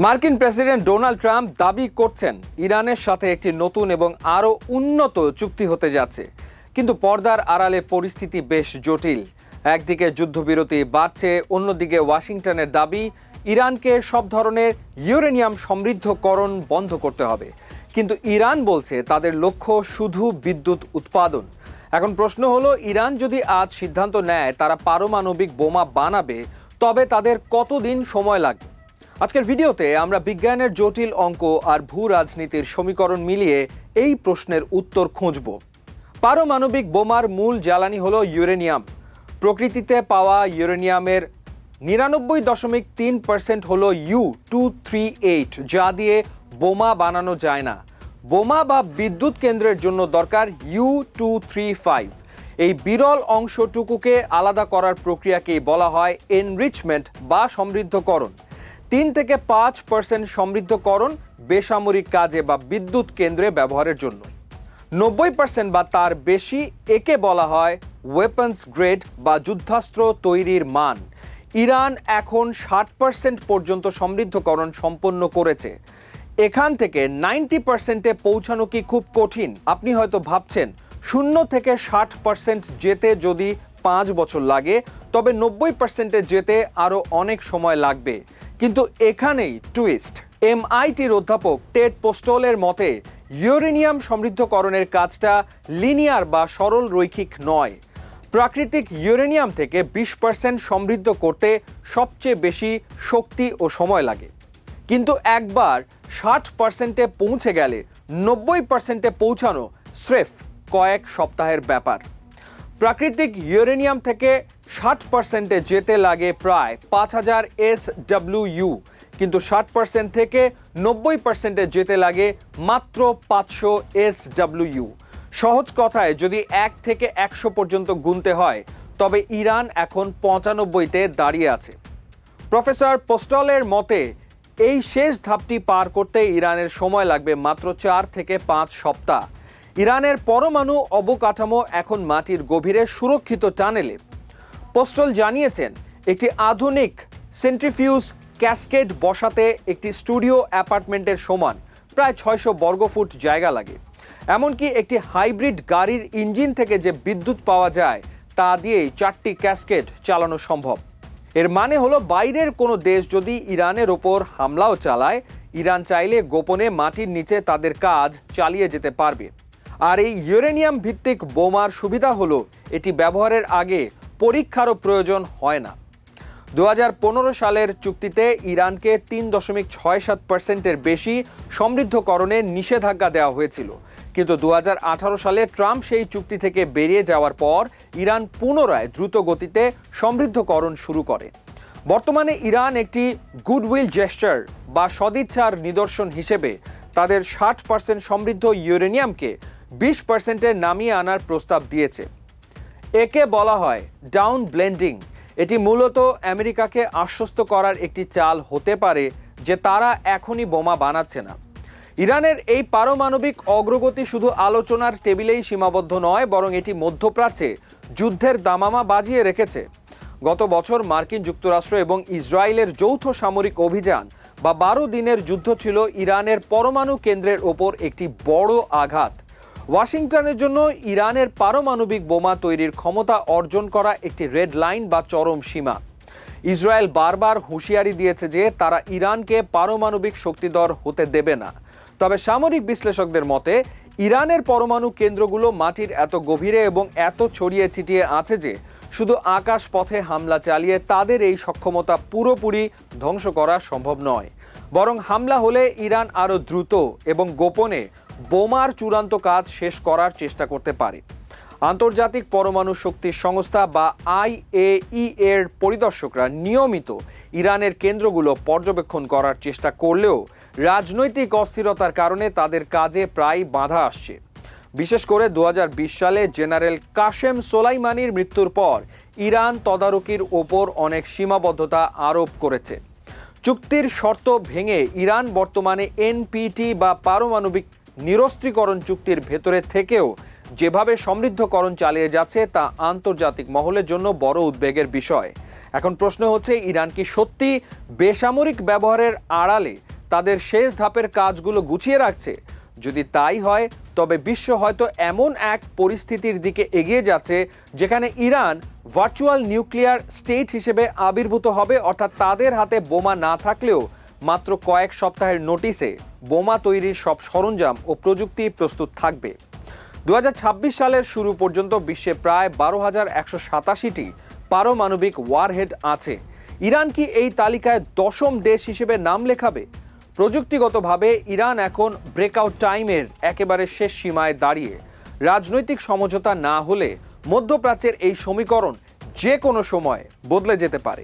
মার্কিন president Donald Trump দাবি করছেন ইরানের সাথে একটি নতুন এবং আরও উন্নত চুক্তি হতে যাচ্ছে, কিন্তু পর্দার আড়ালে পরিস্থিতি বেশ জটিল। একদিকে যুদ্ধবিরতি বাড়ছে, অন্যদিকে ওয়াশিংটনের দাবি ইরানকে সব ধরনের ইউরেনিয়াম সমৃদ্ধকরণ বন্ধ করতে হবে, কিন্তু ইরান বলছে তাদের লক্ষ্য শুধু বিদ্যুৎ উৎপাদন। এখন প্রশ্ন হলো, ইরান যদি আজ সিদ্ধান্ত নেয় তারা পারমাণবিক বোমা বানাবে, তবে তাদের কতদিন সময় লাগবে? আজকের ভিডিওতে আমরা বিজ্ঞানের জটিল অঙ্ক আর ভূ রাজনীতির সমীকরণ মিলিয়ে এই প্রশ্নের উত্তর খুঁজব। পারমাণবিক বোমার মূল জ্বালানি হলো ইউরেনিয়াম। প্রকৃতিতে পাওয়া ইউরেনিয়ামের 99.3% হলো U-238, যা দিয়ে বোমা বানানো যায় না। বোমা বা বিদ্যুৎ কেন্দ্রের জন্য দরকার U-235। এই বিরল অংশটুকুকে আলাদা করার প্রক্রিয়াকেই বলা হয় এনরিচমেন্ট বা সমৃদ্ধকরণ। 3 থেকে 5% সমৃদ্ধকরণ বেসামরিক কাজে বা বিদ্যুৎ কেন্দ্রে ব্যবহারের জন্য। 90% বা তার বেশি একে বলা হয় ওয়েপন্স গ্রেড বা যুদ্ধাস্ত্র তৈরির মান। ইরান এখন 60% পর্যন্ত সমৃদ্ধকরণ সম্পন্ন করেছে। এখান থেকে 90%-এ পৌঁছানো কি খুব কঠিন? আপনি হয়তো ভাবছেন 0 থেকে 60% যেতে যদি 5 বছর লাগে, তবে 90%-এ যেতে আরও অনেক সময় লাগবে। কিন্তু এখানেই টুইস্ট। MITর অধ্যাপক টেড পোস্টলের মতে ইউরেনিয়াম সমৃদ্ধকরণের কাজটা লিনিয়ার বা সরল রৈখিক নয়। প্রাকৃতিক ইউরেনিয়াম থেকে 20% সমৃদ্ধ করতে সবচেয়ে বেশি শক্তি ও সময় লাগে, কিন্তু একবার 60%-এ পৌঁছে গেলে 90%-এ পৌঁছানো স্রেফ কয়েক সপ্তাহের ব্যাপার। প্রাকৃতিক ইউরেনিয়াম থেকে 60%-এ যেতে লাগে প্রায় 5000 SWU, কিন্তু 60% থেকে 90%-এ যেতে লাগে মাত্র 500 SWU। সহজ কথায় যদি 1 থেকে 100 পর্যন্ত গুনতে হয়, তবে ইরান এখন 95-তে দাঁড়িয়ে আছে। প্রফেসর পোস্টলের মতে এই শেষ ধাপটি পার করতে ইরানের সময় লাগবে মাত্র 4 থেকে 5 সপ্তাহ। ইরানের পরমাণু অবকাঠামো এখন মাটির গভীরে সুরক্ষিত টানেলে। পোস্টল জানিয়েছেন, একটি আধুনিক সেন্ট্রিফিউজ ক্যাসকেড বসাতে একটি স্টুডিও অ্যাপার্টমেন্টের সমান প্রায় 600 বর্গফুট জায়গা লাগে। এমনকি একটি হাইব্রিড গাড়ির ইঞ্জিন থেকে যে বিদ্যুৎ পাওয়া যায় তা দিয়েই 4টি ক্যাসকেড চালানো সম্ভব। এর মানে হলো, বাইরের কোনো দেশ যদি ইরানের ওপর হামলাও চালায়, ইরান চাইলে গোপনে মাটির নিচে তাদের কাজ চালিয়ে যেতে পারবে। আর এই ইউরেনিয়াম ভিত্তিক বোমার সুবিধা হলো, এটি ব্যবহারের আগে পরীক্ষারও প্রয়োজন হয় না। 2015 সালের চুক্তিতে ইরানকে 3.67%-এর বেশি সমৃদ্ধকরণের নিষেধাজ্ঞা দেওয়া হয়েছিল, কিন্তু 2018 সালে ট্রাম্প সেই চুক্তি থেকে বেরিয়ে যাওয়ার পর ইরান পুনরায় দ্রুত গতিতে সমৃদ্ধকরণ শুরু করে। বর্তমানে ইরান একটি গুডউইল জেস্টার বা সদিচ্ছার নিদর্শন হিসেবে তাদের 60% সমৃদ্ধ ইউরেনিয়ামকে 20%-এ নামিয়ে আনার প্রস্তাব দিয়েছে। একে বলা হয় ডাউন ব্লেন্ডিং। এটি মূলত আমেরিকাকে আশ্বস্ত করার একটি চাল হতে পারে যে তারা এখনই বোমা বানাচ্ছে না। ইরানের এই পারমাণবিক অগ্রগতি শুধু আলোচনার টেবিলেই সীমাবদ্ধ নয়, বরং এটি মধ্যপ্রাচ্যে যুদ্ধের দামামা বাজিয়ে রেখেছে। গত বছর মার্কিন যুক্তরাষ্ট্র এবং ইসরায়েলের যৌথ সামরিক অভিযান বা 12 দিনের যুদ্ধ ছিল ইরানের পরমাণু কেন্দ্রের ওপর একটি বড় আঘাত। ওয়াশিংটনের জন্য ইরানের পারমাণবিক বোমা তৈরির ক্ষমতা অর্জন করা একটি রেড লাইন বা চরম সীমা। ইসরায়েল বারবার হুঁশিয়ারি দিয়েছে যে তারা ইরানকে পারমাণবিক শক্তিধর হতে দেবে না। তবে সামরিক বিশ্লেষকদের মতে ইরানের পরমাণু কেন্দ্রগুলো মাটির এত গভীরে এবং এত ছড়িয়ে ছিটিয়ে আছে যে শুধু আকাশ পথে হামলা চালিয়ে তাদের এই সক্ষমতা পুরোপুরি ধ্বংস করা সম্ভব নয়। বরং হামলা হলে ইরান আরও দ্রুত এবং গোপনে বোমার চূড়ান্ত কাজ শেষ করার চেষ্টা করতে পারে। আন্তর্জাতিক পরমাণু শক্তি সংস্থা বা IAEA এর পরিদর্শকরা নিয়মিত ইরানের কেন্দ্রগুলো পর্যবেক্ষণ করার চেষ্টা করলেও রাজনৈতিক অস্থিরতার কারণে তাদের কাজে প্রায় বাধা আসছে। বিশেষ করে 2020 সালে জেনারেল কাশেম সোলাইমানির মৃত্যুর পর ইরান তদারকির ওপর অনেক সীমাবদ্ধতা আরোপ করেছে। চুক্তির শর্ত ভেঙে ইরান বর্তমানে NPT বা পারমাণবিক নিরস্ত্রীকরণ চুক্তির ভেতরে থেকেও যেভাবে সমৃদ্ধকরণ চালিয়ে যাচ্ছে তা আন্তর্জাতিক মহলের জন্য বড় উদ্বেগের বিষয়। এখন প্রশ্ন হচ্ছে, ইরান কি সত্যি বেসামরিক ব্যবহারের আড়ালে তাদের শেষ ধাপের কাজগুলো গুছিয়ে রাখছে? যদি তাই হয়, তবে বিশ্ব হয়তো এমন এক পরিস্থিতির দিকে এগিয়ে যাচ্ছে যেখানে ইরান ভার্চুয়াল নিউক্লিয়ার স্টেট হিসেবে আবির্ভূত হবে, অর্থাৎ তাদের হাতে বোমা না থাকলেও মাত্র কয়েক সপ্তাহের নোটিশে বোমা তৈরির সব সরঞ্জাম ও প্রযুক্তি প্রস্তুত থাকবে। 2026 সালের শুরু পর্যন্ত বিশ্বে প্রায় 12,187টি পারমাণবিক ওয়ারহেড আছে। ইরান কি এই তালিকায় 10ম দেশ হিসেবে নাম লেখাবে? প্রযুক্তিগতভাবে ইরান এখন ব্রেকআউট টাইমের একেবারে শেষ সীমায় দাঁড়িয়ে। রাজনৈতিক সমঝোতা না হলে মধ্যপ্রাচ্যের এই সমীকরণ যে কোনো সময় বদলে যেতে পারে।